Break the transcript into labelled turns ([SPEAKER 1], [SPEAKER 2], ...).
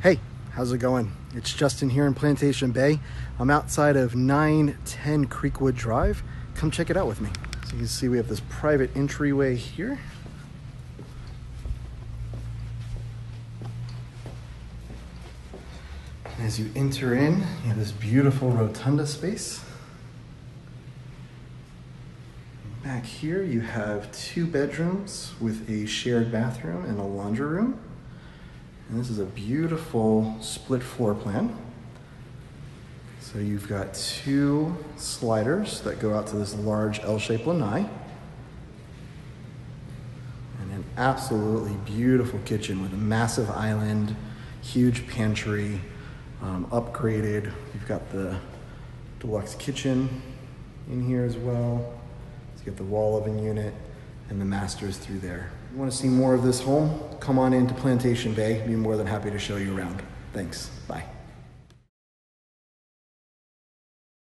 [SPEAKER 1] Hey, how's it going? It's Justin here in Plantation Bay. I'm outside of 910 Creekwood Drive. Come check it out with me. So you can see we have this private entryway here. As you enter in, you have this beautiful rotunda space. Back here you have 2 bedrooms with a shared bathroom and a laundry room. And this is a beautiful split floor plan. So you've got 2 sliders that go out to this large L-shaped lanai. And an absolutely beautiful kitchen with a massive island, huge pantry, upgraded. You've got the deluxe kitchen in here as well. So you got the wall oven unit and the master's through there. If you want to see more of this home, come on into Plantation Bay. I'd be more than happy to show you around. Thanks. Bye.